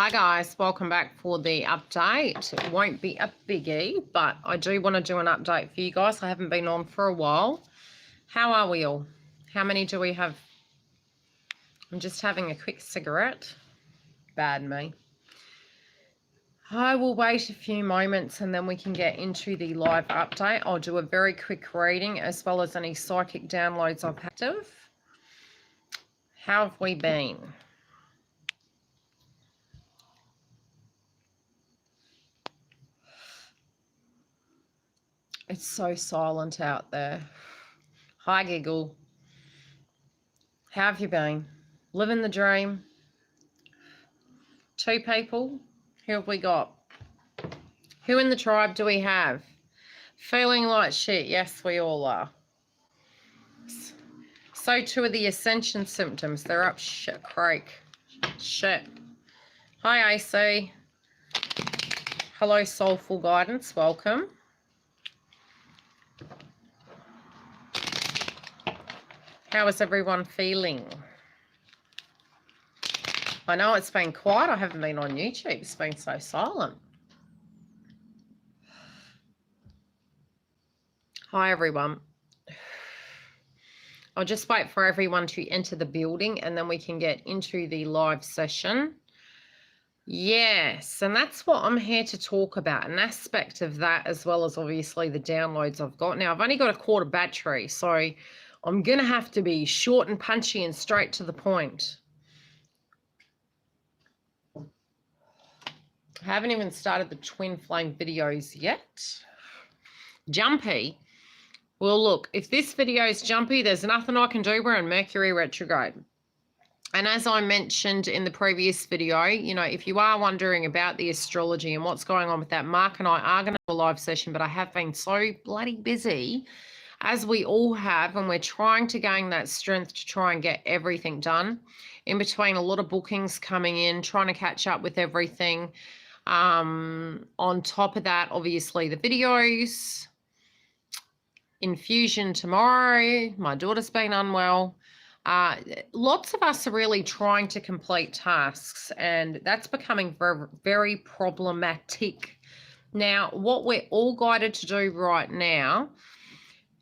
Hi guys, welcome back for the update. It won't be a biggie, but I do want to do an update for you guys. I haven't been on for a while. How are we all? How many do we have? I'm just having a quick cigarette. Bad me. I will wait a few moments and then we can get into the live update. I'll do a very quick reading as well as any psychic downloads I've active. How have we been? It's so silent out there. Hi, Giggle. How have you been? Living the dream? 2 people? Who have we got? Who in the tribe do we have? Feeling like shit? Yes, we all are. So too are the Ascension symptoms. They're up shit creek. Shit. Hi, AC. Hello, Soulful Guidance. Welcome. How is everyone feeling? I know it's been quiet. I haven't been on YouTube. It's been so silent. Hi, everyone. I'll just wait for everyone to enter the building and then we can get into the live session. Yes, and that's what I'm here to talk about, an aspect of that as well as obviously the downloads I've got. Now, I've only got a quarter battery, so I'm going to have to be short and punchy and straight to the point. I haven't even started the twin flame videos yet. Jumpy. Well, look, if this video is jumpy, there's nothing I can do. We're in Mercury retrograde. And as I mentioned in the previous video, you know, if you are wondering about the astrology and what's going on with that, Mark and I are going to do a live session, but I have been so bloody busy, as we all have, and we're trying to gain that strength to try and get everything done. In between, a lot of bookings coming in, trying to catch up with everything. On top of that, obviously the videos, infusion tomorrow, my daughter's been unwell. Lots of us are really trying to complete tasks, and that's becoming very, very problematic. Now, what we're all guided to do right now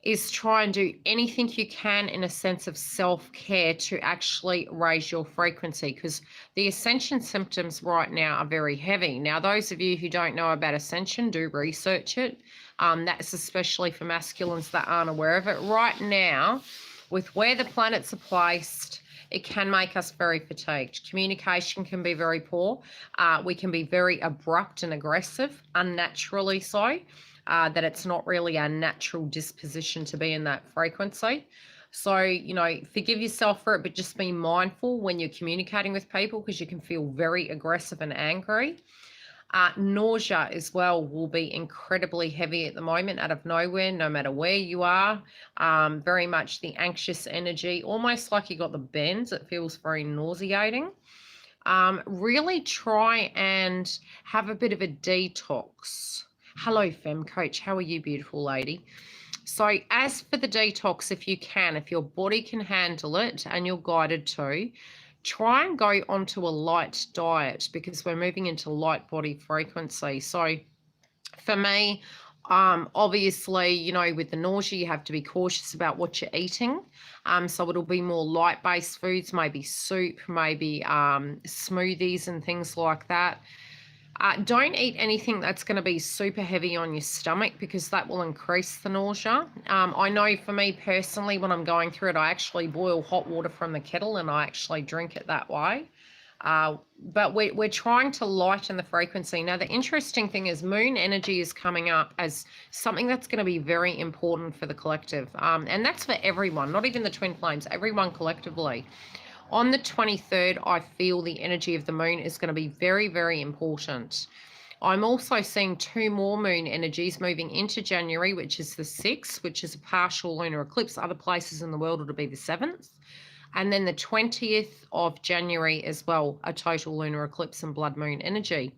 is try and do anything you can in a sense of self-care to actually raise your frequency, because the Ascension symptoms right now are very heavy. Now, those of you who don't know about Ascension, do research it. That's especially for masculines that aren't aware of it. Right now, with where the planets are placed, it can make us very fatigued. Communication can be very poor. We can be very abrupt and aggressive, unnaturally so. That it's not really our natural disposition to be in that frequency. So, you know, forgive yourself for it, but just be mindful when you're communicating with people, because you can feel very aggressive and angry. Nausea as well will be incredibly heavy at the moment, out of nowhere, no matter where you are. Very much the anxious energy, almost like you got the bends. It feels very nauseating. Really try and have a bit of a detox. Hello, Fem Coach. How are you, beautiful lady? So as for the detox, if you can, if your body can handle it and you're guided to, try and go onto a light diet, because we're moving into light body frequency. So for me, obviously, you know, with the nausea, you have to be cautious about what you're eating. So it'll be more light-based foods, maybe soup, maybe smoothies and things like that. Don't eat anything that's going to be super heavy on your stomach, because that will increase the nausea. I know for me personally, when I'm going through it, I actually boil hot water from the kettle and I actually drink it that way. But we're trying to lighten the frequency. Now, the interesting thing is moon energy is coming up as something that's going to be very important for the collective. And that's for everyone, not even the twin flames, everyone collectively. On the 23rd, I feel the energy of the moon is going to be very, very important. I'm also seeing 2 more moon energies moving into January, which is the 6th, which is a partial lunar eclipse. Other places in the world, it'll be the 7th. And then the 20th of January as well, a total lunar eclipse and blood moon energy.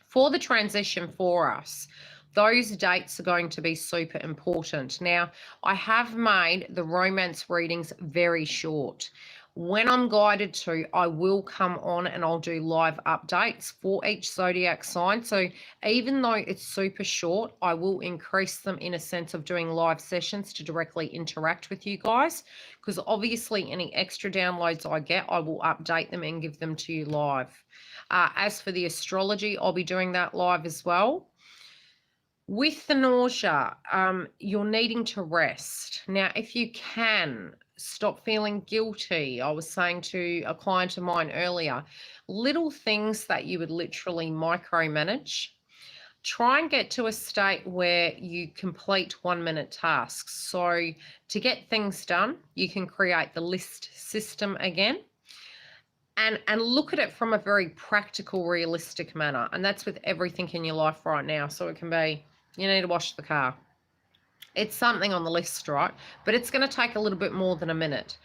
For the transition for us, those dates are going to be super important. Now, I have made the romance readings very short. When I'm guided to, I will come on and I'll do live updates for each zodiac sign. So even though it's super short, I will increase them in a sense of doing live sessions to directly interact with you guys. Because obviously any extra downloads I get, I will update them and give them to you live. As for the astrology, I'll be doing that live as well. With the nausea, you're needing to rest. Now, if you can, stop feeling guilty. I was saying to a client of mine earlier, little things that you would literally micromanage. Try and get to a state where you complete 1-minute tasks. So to get things done, you can create the list system again. And look at it from a very practical, realistic manner. And that's with everything in your life right now. So it can be, you need to wash the car. It's something on the list, right? But it's going to take a little bit more than a minute.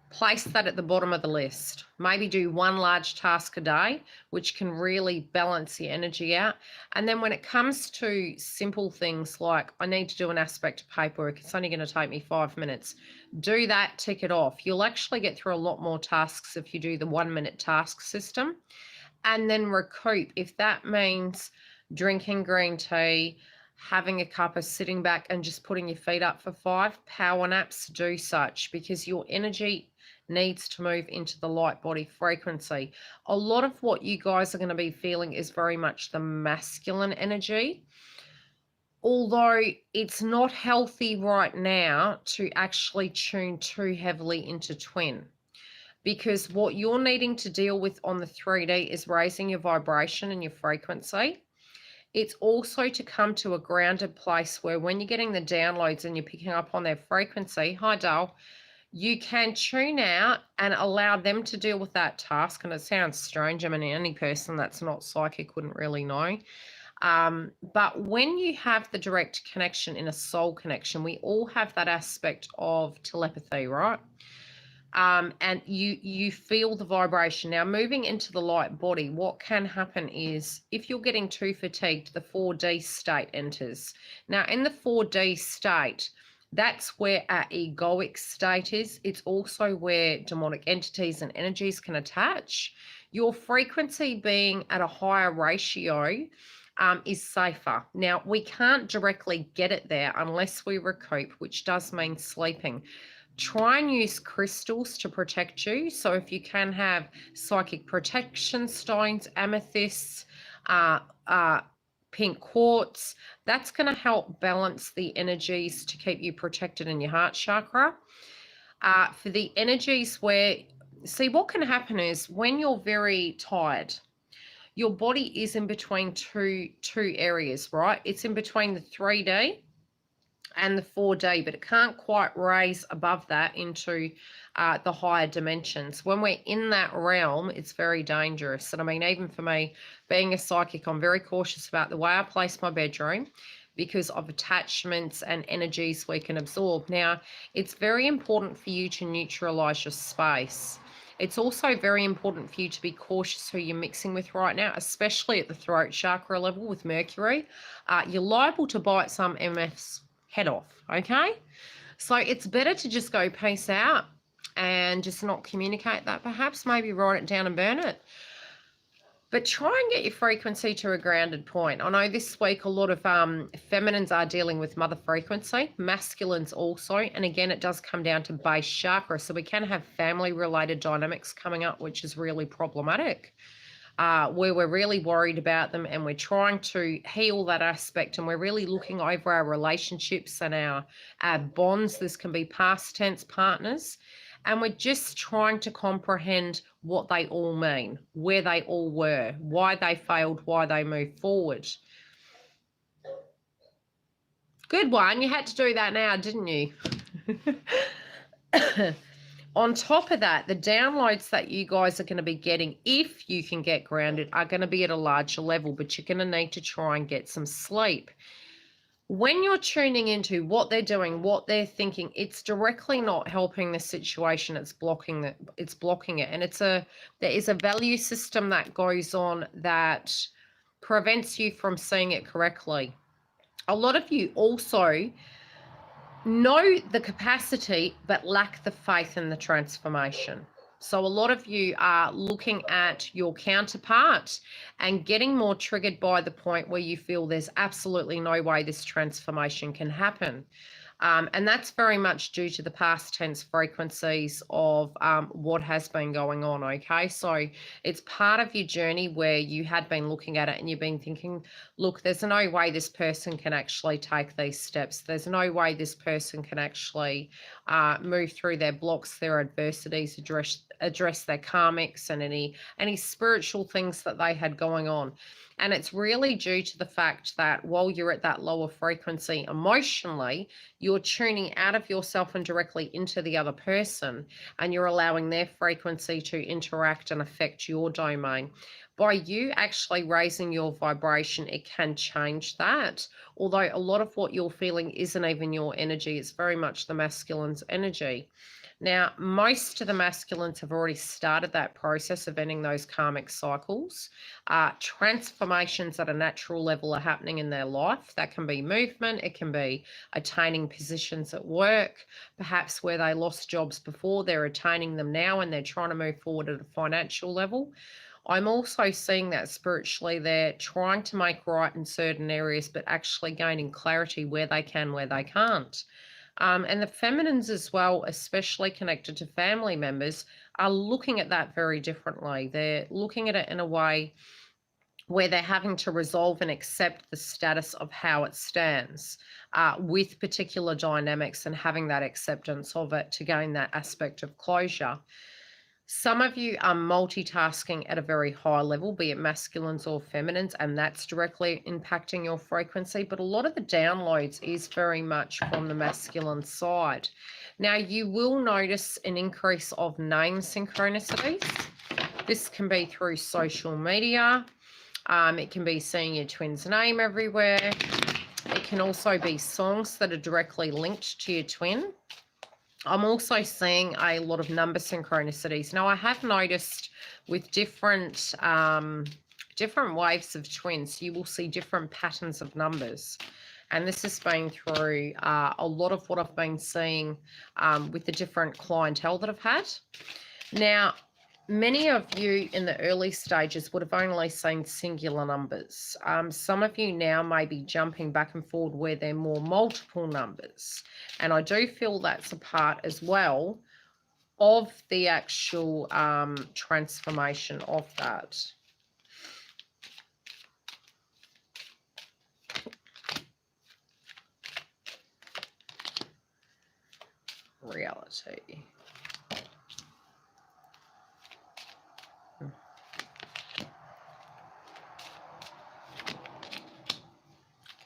Place that at the bottom of the list. Maybe do one large task a day, which can really balance the energy out. And then when it comes to simple things like, I need to do an aspect of paperwork, it's only going to take me 5 minutes. Do that, tick it off. You'll actually get through a lot more tasks if you do the 1-minute task system. And then recoup. If that means drinking green tea, having a cuppa, sitting back and just putting your feet up for 5 power naps, do such, because your energy needs to move into the light body frequency. A lot of what you guys are going to be feeling is very much the masculine energy, although it's not healthy right now to actually tune too heavily into twin, because what you're needing to deal with on the 3D is raising your vibration and your frequency. It's also to come to a grounded place where when you're getting the downloads and you're picking up on their frequency, hi Dale, you can tune out and allow them to deal with that task. And it sounds strange. I mean, any person that's not psychic wouldn't really know. But when you have the direct connection in a soul connection, we all have that aspect of telepathy, right? And you feel the vibration. Now, moving into the light body, what can happen is if you're getting too fatigued, the 4D state enters. Now, in the 4D state, that's where our egoic state is. It's also where demonic entities and energies can attach. Your frequency being at a higher ratio is safer. Now, we can't directly get it there unless we recoup, which does mean sleeping. Try and use crystals to protect you. So if you can have psychic protection stones, amethysts, pink quartz, that's going to help balance the energies to keep you protected in your heart chakra. For the energies where, see, what can happen is when you're very tired, your body is in between two areas, right? It's in between the 3D and the 4D, but it can't quite raise above that into the higher dimensions. When we're in that realm, it's very dangerous. And I mean, even for me, being a psychic, I'm very cautious about the way I place my bedroom because of attachments and energies we can absorb. Now, it's very important for you to neutralize your space. It's also very important for you to be cautious who you're mixing with right now, especially at the throat chakra level with Mercury. You're liable to bite some MF's head off, okay? So it's better to just go peace out and just not communicate that, perhaps maybe write it down and burn it. But try and get your frequency to a grounded point. I know this week a lot of feminines are dealing with mother frequency, masculines also, and again it does come down to base chakra, so we can have family related dynamics coming up, which is really problematic. Where we're really worried about them and we're trying to heal that aspect, and we're really looking over our relationships and our bonds. This can be past tense partners, and we're just trying to comprehend what they all mean, where they all were, why they failed, why they moved forward. Good one. You had to do that now, didn't you? On top of that, the downloads that you guys are going to be getting, if you can get grounded, are going to be at a larger level, but you're going to need to try and get some sleep. When you're tuning into what they're doing, what they're thinking, it's directly not helping the situation. It's blocking it. And there is a value system that goes on that prevents you from seeing it correctly. A lot of you also know the capacity but lack the faith in the transformation. So a lot of you are looking at your counterpart and getting more triggered by the point where you feel there's absolutely no way this transformation can happen. And that's very much due to the past tense frequencies of what has been going on, okay? So it's part of your journey where you had been looking at it and you've been thinking, look, there's no way this person can actually take these steps. There's no way this person can actually move through their blocks, their adversities, address their karmics and any spiritual things that they had going on. And it's really due to the fact that while you're at that lower frequency emotionally, you're tuning out of yourself and directly into the other person, and you're allowing their frequency to interact and affect your domain. By you actually raising your vibration, it can change that. Although a lot of what you're feeling isn't even your energy, it's very much the masculine's energy. Now, most of the masculines have already started that process of ending those karmic cycles. Transformations at a natural level are happening in their life. That can be movement. It can be attaining positions at work, perhaps where they lost jobs before, they're attaining them now and they're trying to move forward at a financial level. I'm also seeing that spiritually they're trying to make right in certain areas, but actually gaining clarity where they can, where they can't. And the feminines as well, especially connected to family members, are looking at that very differently. They're looking at it in a way where they're having to resolve and accept the status of how it stands with particular dynamics and having that acceptance of it to gain that aspect of closure. Some of you are multitasking at a very high level, be it masculines or feminines, and that's directly impacting your frequency. But a lot of the downloads is very much from the masculine side. Now, you will notice an increase of name synchronicities. This can be through social media. It can be seeing your twin's name everywhere. It can also be songs that are directly linked to your twin. I'm also seeing a lot of number synchronicities. Now, I have noticed with different waves of twins, you will see different patterns of numbers. And this has been through a lot of what I've been seeing with the different clientele that I've had. Now, many of you in the early stages would have only seen singular numbers. Some of you now may be jumping back and forward where they're more multiple numbers. And I do feel that's a part as well of the actual transformation of that. Reality.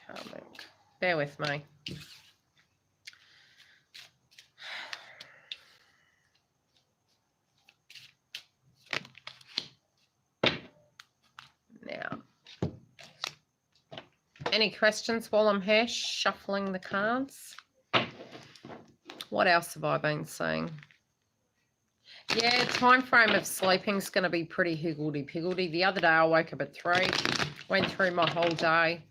Karmic. Bear with me. Now, any questions while I'm here shuffling the cards? What else have I been seeing? Yeah, time frame of sleeping is going to be pretty higgledy-piggledy. The other day I woke up at 3, went through my whole day,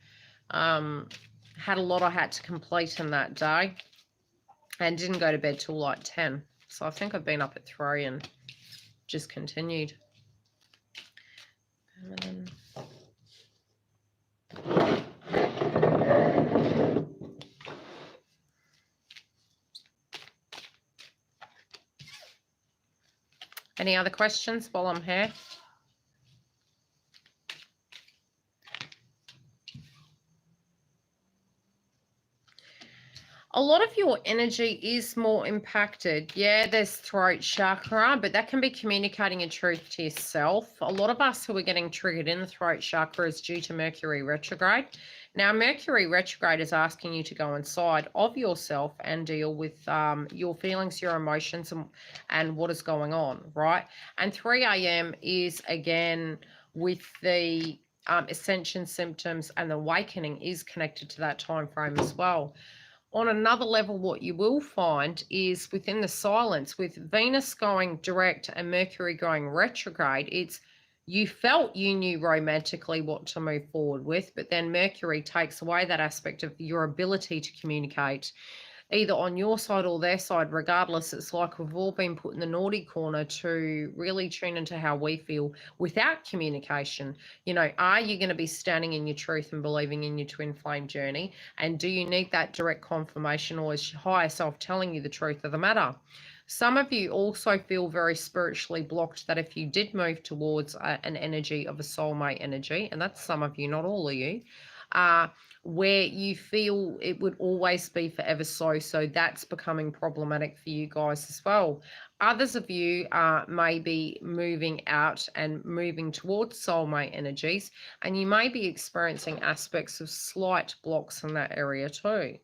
had a lot I had to complete in that day, and didn't go to bed till like 10. So I think I've been up at 3 and just continued. Any other questions while I'm here? A lot of your energy is more impacted. Yeah, there's throat chakra, but that can be communicating a truth to yourself. A lot of us who are getting triggered in the throat chakra is due to Mercury retrograde. Now, Mercury retrograde is asking you to go inside of yourself and deal with your feelings, your emotions, and what is going on, right? And 3 a.m. is, again, with the Ascension symptoms, and the awakening is connected to that time frame as well. On another level, what you will find is within the silence, with Venus going direct and Mercury going retrograde, it's you felt you knew romantically what to move forward with, but then Mercury takes away that aspect of your ability to communicate. either on your side or their side. Regardless, it's like we've all been put in the naughty corner to really tune into how we feel without communication. You know, are you going to be standing in your truth and believing in your twin flame journey? And do you need that direct confirmation, or is your higher self telling you the truth of the matter? Some of you also feel very spiritually blocked, that if you did move towards an energy of a soulmate energy, and that's some of you, not all of you, where you feel it would always be forever so that's becoming problematic for you guys as well. Others of you may be moving out and moving towards soulmate energies, and you may be experiencing aspects of slight blocks in that area too.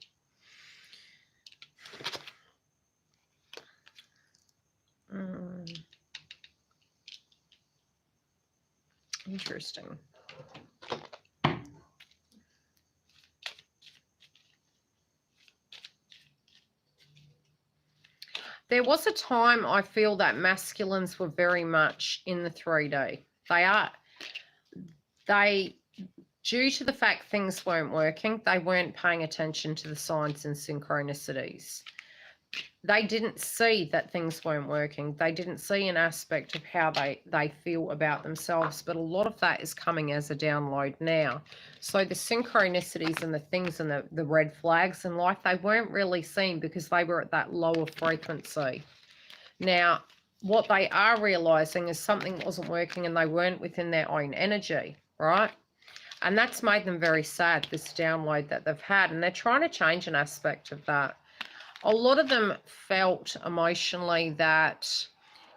Interesting. There was a time I feel that masculines were very much in the 3D. Due to the fact things weren't working, they weren't paying attention to the signs and synchronicities. They didn't see that things weren't working. They didn't see an aspect of how they feel about themselves, but a lot of that is coming as a download now. So the synchronicities and the things and the red flags in life, they weren't really seen because they were at that lower frequency. Now, what they are realizing is something wasn't working and they weren't within their own energy, right? And that's made them very sad, this download that they've had, and they're trying to change an aspect of that. A lot of them felt emotionally that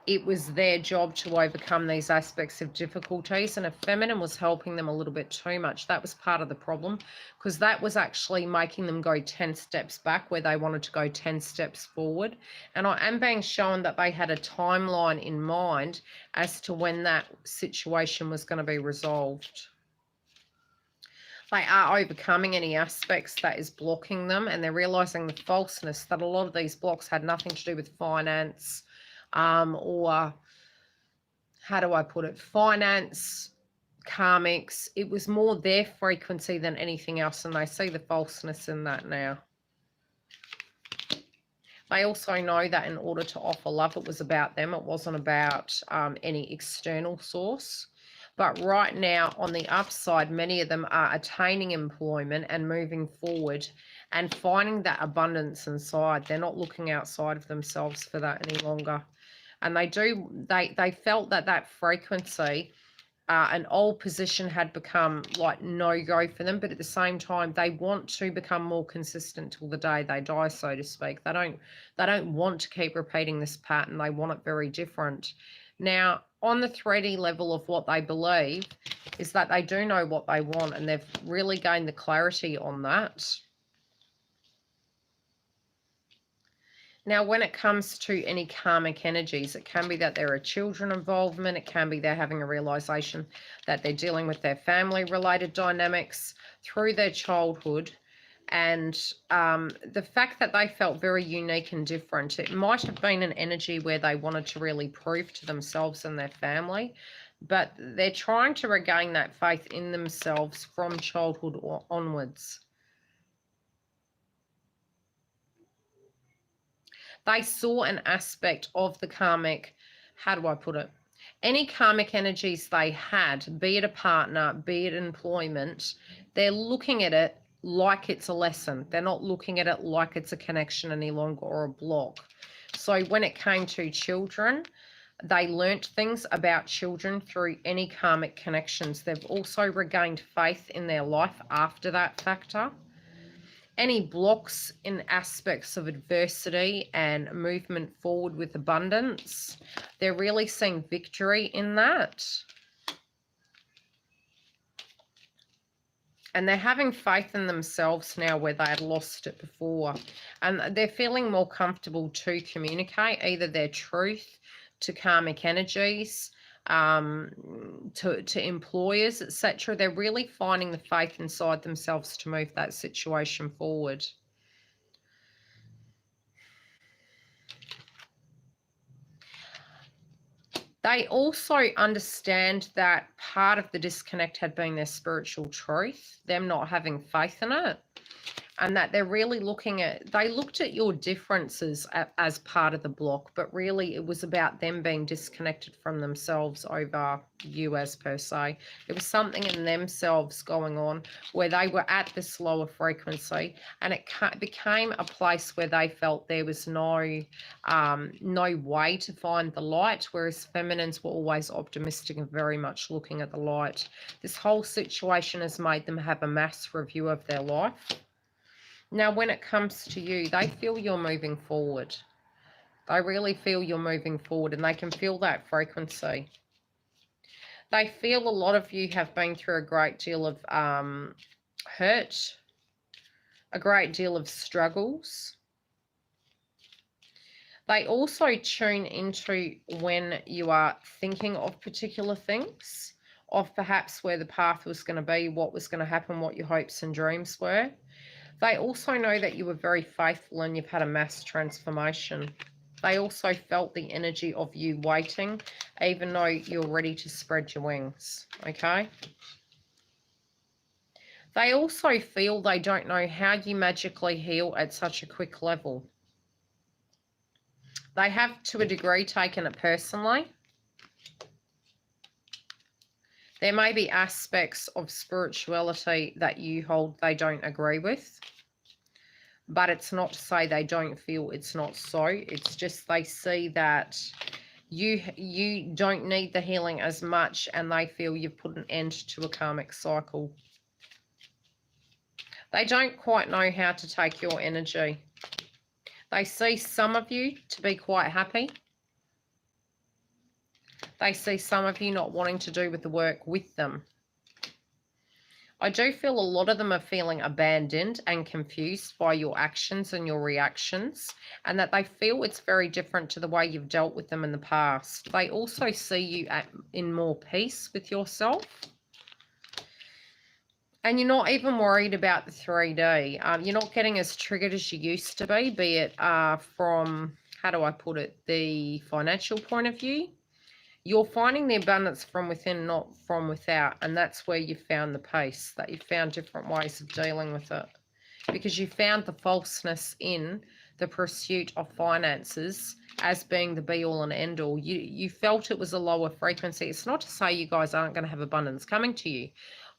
it was their job to overcome these aspects of difficulties, and if feminine was helping them a little bit too much, that was part of the problem, because that was actually making them go 10 steps back where they wanted to go 10 steps forward. And I am being shown that they had a timeline in mind as to when that situation was going to be resolved. They are overcoming any aspects that is blocking them, and they're realizing the falseness that a lot of these blocks had nothing to do with finance, or how do I put it? Finance, karmics. It was more their frequency than anything else, and they see the falseness in that now. They also know that in order to offer love, it was about them. It wasn't about any external source. But right now, on the upside, many of them are attaining employment and moving forward and finding that abundance inside. They're not looking outside of themselves for that any longer. And they felt that frequency, an old position had become like no-go for them, but at the same time, they want to become more consistent till the day they die, so to speak. They don't want to keep repeating this pattern. They want it very different. Now, on the 3D level of what they believe is that they do know what they want, and they've really gained the clarity on that. Now, when it comes to any karmic energies, it can be that there are children involvement. It can be they're having a realization that they're dealing with their family-related dynamics through their childhood. And the fact that they felt very unique and different, it might have been an energy where they wanted to really prove to themselves and their family, but they're trying to regain that faith in themselves from childhood onwards. They saw an aspect of the karmic, how do I put it? Any karmic energies they had, be it a partner, be it employment, they're looking at it like it's a lesson. They're not looking at it like it's a connection any longer or a block. So when it came to children, they learnt things about children through any karmic connections. They've also regained faith in their life after that factor. Any blocks in aspects of adversity and movement forward with abundance, they're really seeing victory in that. And they're having faith in themselves now where they had lost it before. And they're feeling more comfortable to communicate either their truth to karmic energies, to employers, etc. They're really finding the faith inside themselves to move that situation forward. They also understand that part of the disconnect had been their spiritual truth, them not having faith in it. and that they're really looking at, they looked at your differences as part of the block, but really it was about them being disconnected from themselves over you as per se. There was something in themselves going on where they were at this lower frequency, and it became a place where they felt there was no way to find the light, whereas feminines were always optimistic and very much looking at the light. This whole situation has made them have a mass review of their life. Now, when it comes to you, they feel you're moving forward. They really feel you're moving forward, and they can feel that frequency. They feel a lot of you have been through a great deal of hurt, a great deal of struggles. They also tune into when you are thinking of particular things, of perhaps where the path was going to be, what was going to happen, what your hopes and dreams were. They also know that you were very faithful and you've had a mass transformation. They also felt the energy of you waiting, even though you're ready to spread your wings, okay? They also feel they don't know how you magically heal at such a quick level. They have, to a degree, taken it personally. There may be aspects of spirituality that you hold they don't agree with, but it's not to say they don't feel it's not so. It's just they see that you don't need the healing as much, and they feel you've put an end to a karmic cycle. They don't quite know how to take your energy. They see some of you to be quite happy. They see some of you not wanting to do with the work with them. I do feel a lot of them are feeling abandoned and confused by your actions and your reactions, and that they feel it's very different to the way you've dealt with them in the past. They also see you in more peace with yourself. And you're not even worried about the 3D. You're not getting as triggered as you used to be it from, how do I put it, the financial point of view. You're finding the abundance from within, not from without. And that's where you found the peace, that you found different ways of dealing with it. Because you found the falseness in the pursuit of finances as being the be-all and end-all. You felt it was a lower frequency. It's not to say you guys aren't going to have abundance coming to you.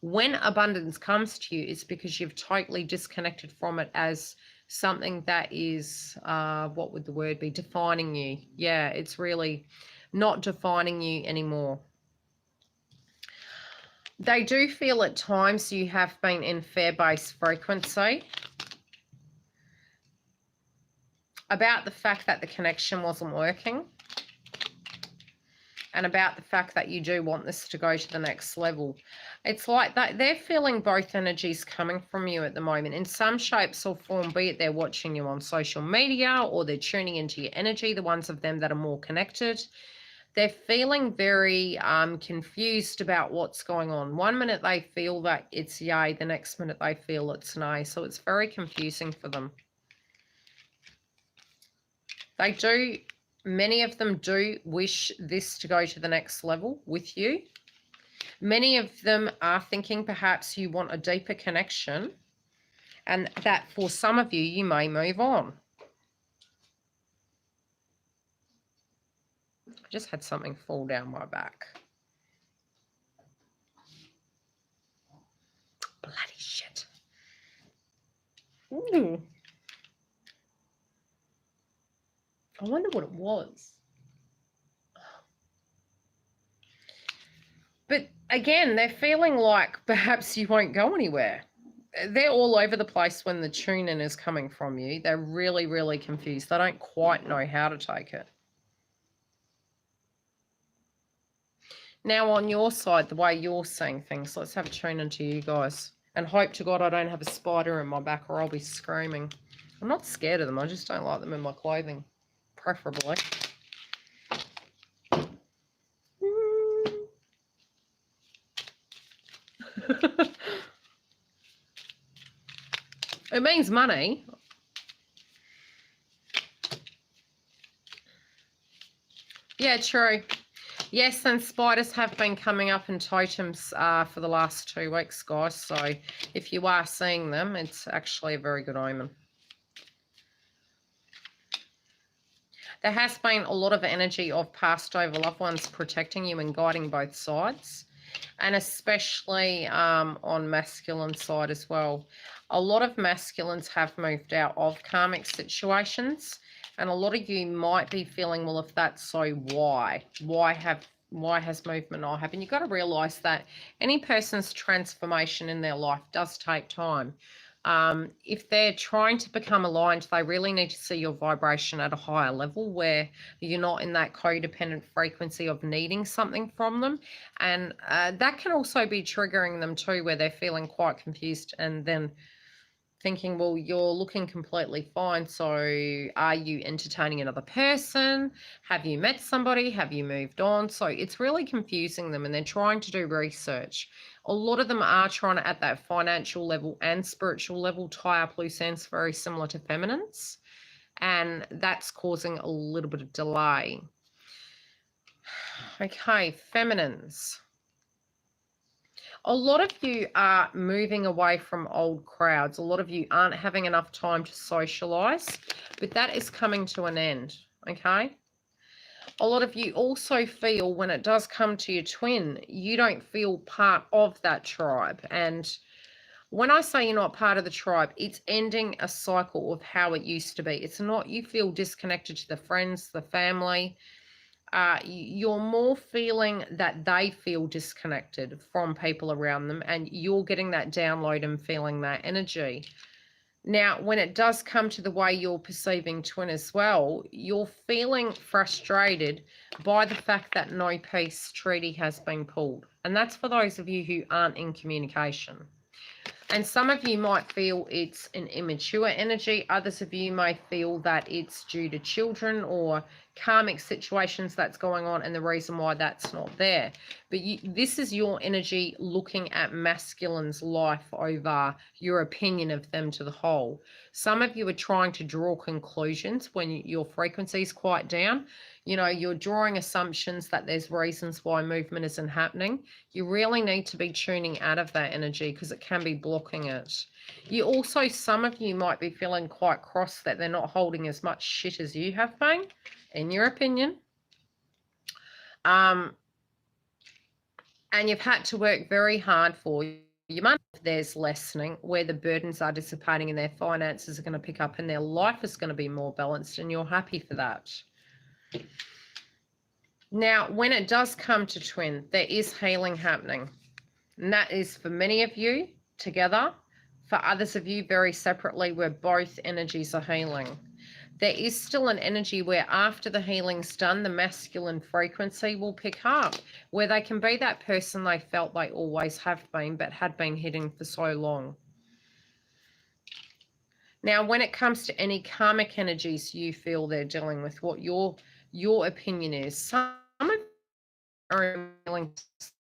When abundance comes to you, it's because you've totally disconnected from it as something that is, what would the word be, defining you. Yeah, it's really not defining you anymore. They do feel at times you have been in fear-based frequency about the fact that the connection wasn't working, and about the fact that you do want this to go to the next level. It's like that they're feeling both energies coming from you at the moment in some shapes or form, be it they're watching you on social media or they're tuning into your energy, the ones of them that are more connected. They're feeling very confused about what's going on. One minute they feel that it's yay, the next minute they feel it's nay. So it's very confusing for them. They do, many of them do wish this to go to the next level with you. Many of them are thinking perhaps you want a deeper connection, and that for some of you, you may move on. I just had something fall down my back. Bloody shit. Ooh. I wonder what it was. But again, they're feeling like perhaps you won't go anywhere. They're all over the place when the tune-in is coming from you. They're really, really confused. They don't quite know how to take it. Now, on your side, the way you're seeing things, let's have a tune into you guys. And hope to God I don't have a spider in my back or I'll be screaming. I'm not scared of them. I just don't like them in my clothing, preferably. It means money. Yeah, true. Yes, and spiders have been coming up in totems for the last 2 weeks, guys. So if you are seeing them, it's actually a very good omen. There has been a lot of energy of past over loved ones protecting you and guiding both sides, and especially on masculine side as well. A lot of masculines have moved out of karmic situations, and a lot of you might be feeling, well, if that's so, why has movement not happened? You've got to realize that any person's transformation in their life does take time. If they're trying to become aligned, they really need to see your vibration at a higher level where you're not in that codependent frequency of needing something from them. And that can also be triggering them too, where they're feeling quite confused and then thinking, well, you're looking completely fine. So are you entertaining another person? Have you met somebody? Have you moved on? So it's really confusing them, and they're trying to do research. A lot of them are trying to, at that financial level and spiritual level, tie up loose ends, very similar to feminines. And that's causing a little bit of delay. Okay, feminines. A lot of you are moving away from old crowds. A lot of you aren't having enough time to socialize, but that is coming to an end, okay? A lot of you also feel when it does come to your twin, you don't feel part of that tribe. And when I say you're not part of the tribe, it's ending a cycle of how it used to be. It's not you feel disconnected to the friends, the family. You're more feeling that they feel disconnected from people around them, and you're getting that download and feeling that energy. Now, when it does come to the way you're perceiving twin as well, you're feeling frustrated by the fact that no peace treaty has been pulled. And that's for those of you who aren't in communication. And some of you might feel it's an immature energy. Others of you may feel that it's due to children or karmic situations that's going on and the reason why that's not there. But this is your energy looking at masculine's life over your opinion of them to the whole. Some of you are trying to draw conclusions when your frequency is quite down. You know, you're drawing assumptions that there's reasons why movement isn't happening. You really need to be tuning out of that energy because it can be blocking it. You also, some of you might be feeling quite cross that they're not holding as much shit as you have been, in your opinion. And you've had to work very hard for your money. There's lessening where the burdens are dissipating and their finances are going to pick up and their life is going to be more balanced, and you're happy for that. Now, when it does come to twin, there is healing happening. And that is for many of you together, for others of you very separately, where both energies are healing. There is still an energy where after the healing's done, the masculine frequency will pick up, where they can be that person they felt they always have been, but had been hidden for so long. Now, when it comes to any karmic energies you feel they're dealing with, what your opinion is, some of you are dealing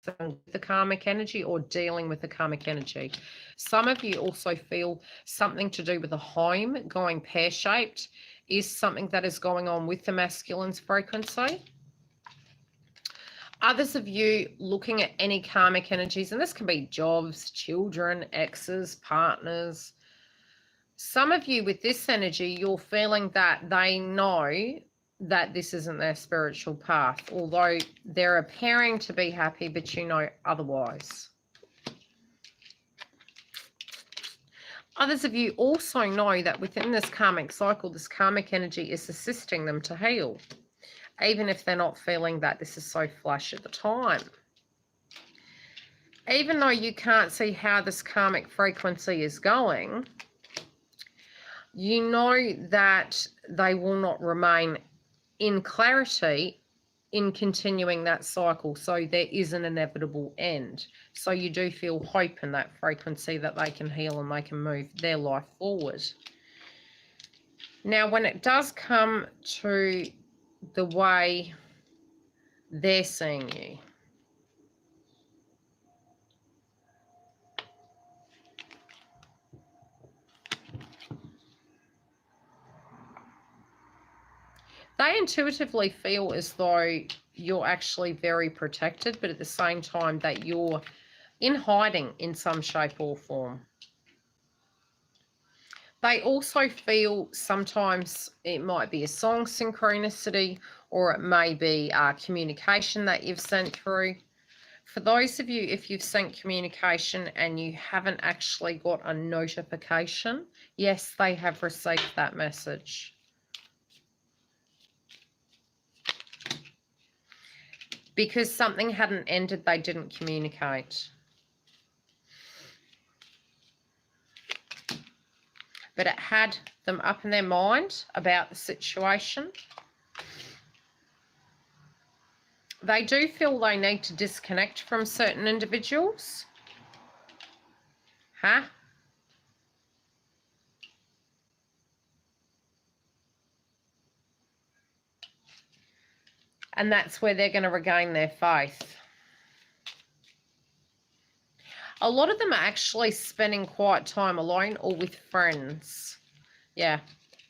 with the karmic energy or dealing with the karmic energy. Some of you also feel something to do with a home going pear-shaped is something that is going on with the masculine's frequency. Others of you looking at any karmic energies, and this can be jobs, children, exes, partners. Some of you with this energy, you're feeling that they know that this isn't their spiritual path, although they're appearing to be happy, but you know otherwise. Others of you also know that within this karmic cycle, this karmic energy is assisting them to heal, even if they're not feeling that this is so flash at the time. Even though you can't see how this karmic frequency is going, you know that they will not remain in clarity in continuing that cycle. So there is an inevitable end. So you do feel hope in that frequency that they can heal and they can move their life forward. Now, when it does come to the way they're seeing you, they intuitively feel as though you're actually very protected, but at the same time that you're in hiding in some shape or form. They also feel sometimes it might be a song synchronicity, or it may be communication that you've sent through. For those of you, if you've sent communication and you haven't actually got a notification, yes, they have received that message. Because something hadn't ended, they didn't communicate. But it had them up in their mind about the situation. They do feel they need to disconnect from certain individuals. Huh? And that's where they're going to regain their faith. A lot of them are actually spending quiet time alone or with friends. Yeah,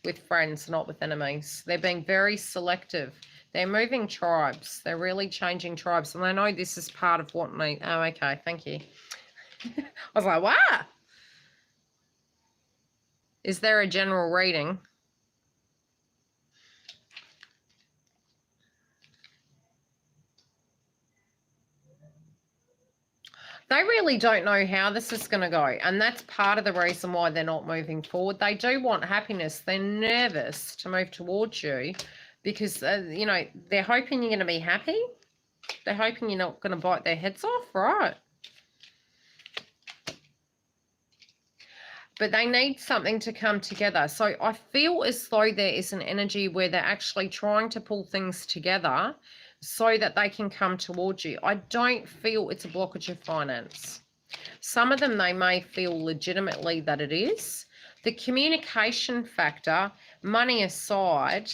with friends, not with enemies. They're being very selective. They're moving tribes. They're really changing tribes. And I know this is part of what me... Oh, okay, thank you. I was like, what? Is there a general reading? They really don't know how this is going to go. And that's part of the reason why they're not moving forward. They do want happiness. They're nervous to move towards you because, you know, they're hoping you're going to be happy. They're hoping you're not going to bite their heads off, right? But they need something to come together. So I feel as though there is an energy where they're actually trying to pull things together so that they can come towards you. I don't feel it's a blockage of finance. Some of them, they may feel legitimately that it is. The communication factor, money aside,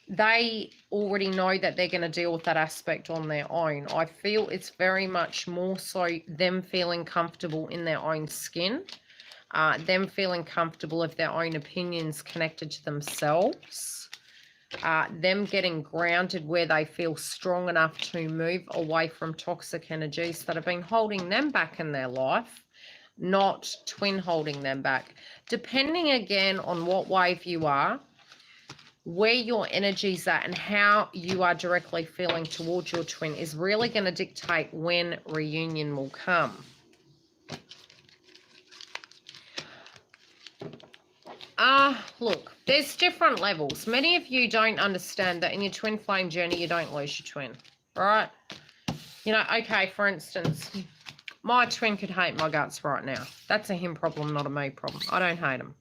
they already know that they're going to deal with that aspect on their own. I feel it's very much more so them feeling comfortable in their own skin. Them feeling comfortable of their own opinions connected to themselves, them getting grounded where they feel strong enough to move away from toxic energies that have been holding them back in their life, not twin holding them back. Depending again on what wave you are, where your energy's at and how you are directly feeling towards your twin is really going to dictate when reunion will come. Look, there's different levels. Many of you don't understand that in your twin flame journey, you don't lose your twin, right? You know, okay, for instance, my twin could hate my guts right now. That's a him problem, not a me problem. I don't hate him.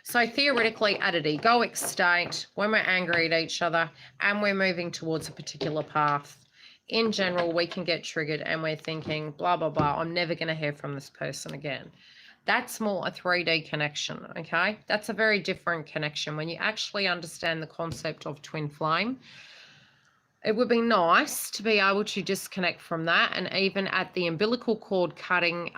So theoretically, at an egoic state, when we're angry at each other and we're moving towards a particular path, in general, we can get triggered and we're thinking, blah, blah, blah, I'm never going to hear from this person again. That's more a 3D connection, okay? That's a very different connection. When you actually understand the concept of twin flame, it would be nice to be able to disconnect from that. And even at the umbilical cord cutting,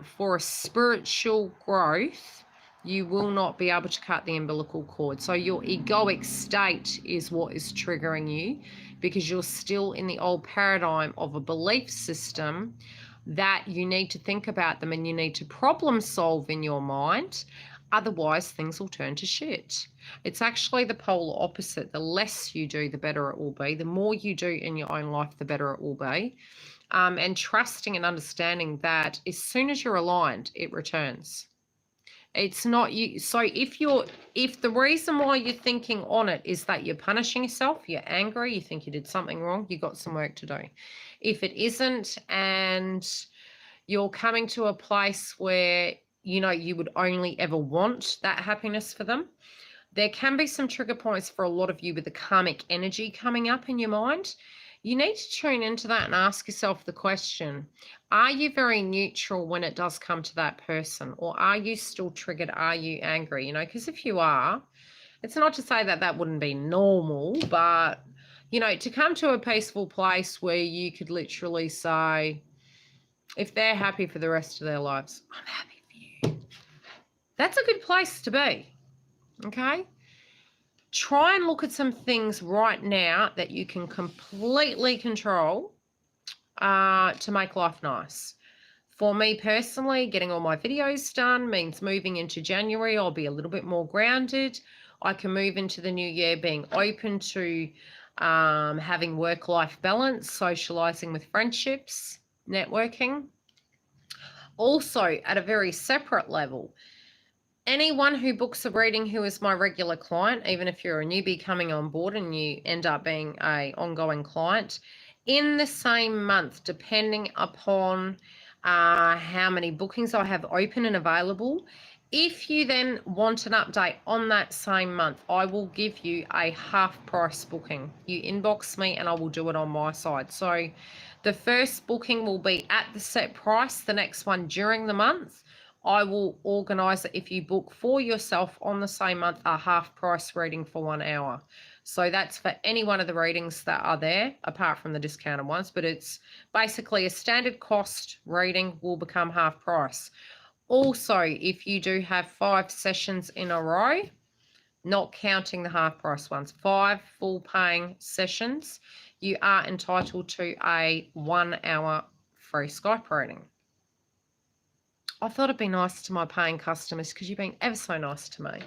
for a spiritual growth, you will not be able to cut the umbilical cord. So your egoic state is what is triggering you because you're still in the old paradigm of a belief system that you need to think about them and you need to problem solve in your mind. Otherwise, things will turn to shit. It's actually the polar opposite. The less you do, the better it will be. The more you do in your own life, the better it will be. And trusting and understanding that as soon as you're aligned, it returns. It's not you. So if the reason why you're thinking on it is that you're punishing yourself, you're angry, you think you did something wrong, you got some work to do. If it isn't and you're coming to a place where, you know, you would only ever want that happiness for them, there can be some trigger points for a lot of you with the karmic energy coming up in your mind. You need to tune into that and ask yourself the question, are you very neutral when it does come to that person? Or are you still triggered? Are you angry? You know, because if you are, it's not to say that that wouldn't be normal, but, you know, to come to a peaceful place where you could literally say, if they're happy for the rest of their lives, I'm happy for you. That's a good place to be, okay? try and look at some things right now that you can completely control to make life nice. For me personally, getting all my videos done means moving into January, I'll be a little bit more grounded. I can move into the new year being open to having work-life balance, socializing with friendships, networking. Also, at a very separate level, anyone who books a reading who is my regular client, even if you're a newbie coming on board and you end up being an ongoing client, in the same month, depending upon how many bookings I have open and available, if you then want an update on that same month, I will give you a half price booking. You inbox me and I will do it on my side. So the first booking will be at the set price, the next one during the month. I will organise it if you book for yourself on the same month, a half price reading for 1 hour. So that's for any one of the readings that are there, apart from the discounted ones, but it's basically a standard cost reading will become half price. Also, if you do have 5 sessions in a row, not counting the half price ones, 5 full paying sessions, you are entitled to a 1 hour free Skype reading. I thought it'd be nice to my paying customers because you've been ever so nice to me.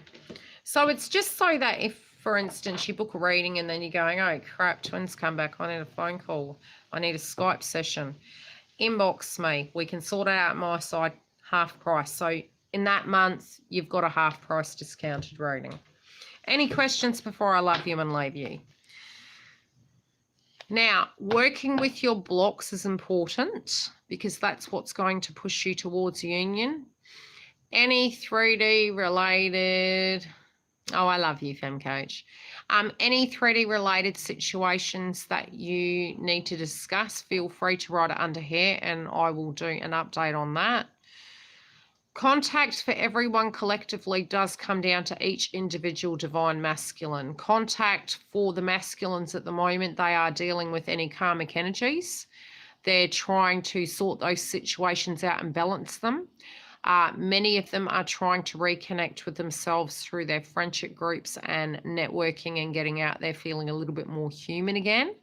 So it's just so that if, for instance, you book a reading and then you're going, oh crap, twins come back, I need a phone call, I need a Skype session, inbox me, we can sort it out my side, half price. So in that month, you've got a half price discounted reading. Any questions before I love you and leave you? Now, working with your blocks is important because that's what's going to push you towards union. Any 3D related, oh, I love you, FemCoach. Any 3D related situations that you need to discuss, feel free to write it under here and I will do an update on that. Contact for everyone collectively does come down to each individual divine masculine. Contact for the masculines at the moment, they are dealing with any karmic energies. They're trying to sort those situations out and balance them. Many of them are trying to reconnect with themselves through their friendship groups and networking and getting out there feeling a little bit more human again.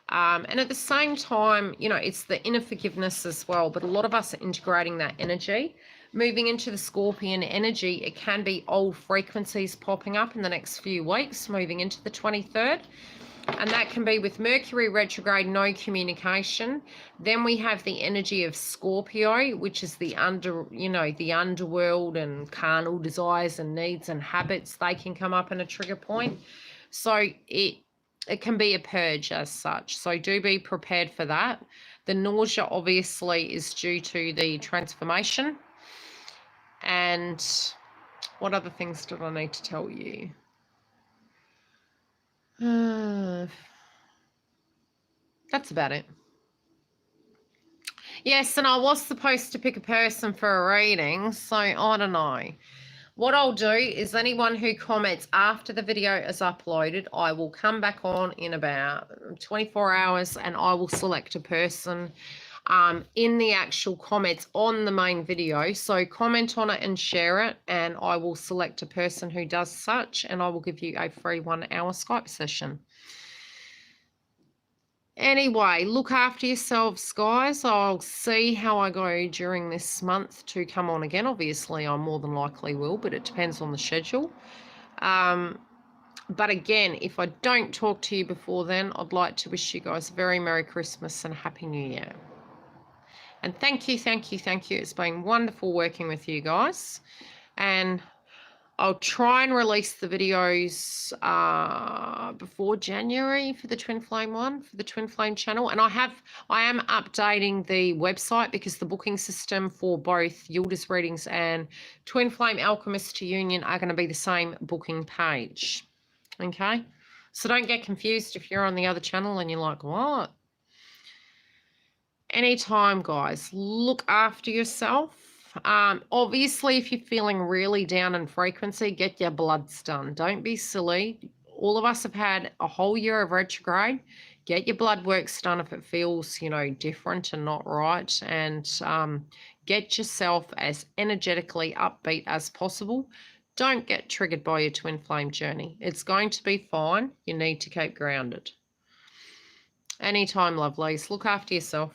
And at the same time, you know, it's the inner forgiveness as well, but a lot of us are integrating that energy. Moving into the Scorpion energy, it can be old frequencies popping up in the next few weeks, moving into the 23rd. And that can be with Mercury retrograde, no communication. Then we have the energy of Scorpio, which is the underworld and carnal desires and needs and habits. They can come up in a trigger point. So it can be a purge as such. So do be prepared for that. The nausea obviously is due to the transformation. And what other things did I need to tell you? That's about it. Yes, and I was supposed to pick a person for a reading, so I don't know. What I'll do is anyone who comments after the video is uploaded, I will come back on in about 24 hours and I will select a person in the actual comments on the main video. So comment on it and share it and I will select a person who does such and I will give you a free 1 hour Skype session. Anyway, look after yourselves, guys. I'll see how I go during this month to come on again. Obviously, I more than likely will, but it depends on the schedule. But again, if I don't talk to you before then, I'd like to wish you guys a very Merry Christmas and Happy New Year. And thank you, thank you, thank you. It's been wonderful working with you guys. And I'll try and release the videos before January for the Twin Flame one, for the Twin Flame channel. And I am updating the website because the booking system for both Yildiz readings and Twin Flame Alchemist to Union are going to be the same booking page. Okay? So don't get confused if you're on the other channel and you're like, what? Anytime, guys, look after yourself. Obviously, if you're feeling really down in frequency, get your bloods done. Don't be silly. All of us have had a whole year of retrograde. Get your blood works done if it feels, you know, different and not right. And get yourself as energetically upbeat as possible. Don't get triggered by your twin flame journey. It's going to be fine. You need to keep grounded. Anytime, lovelies. Look after yourself.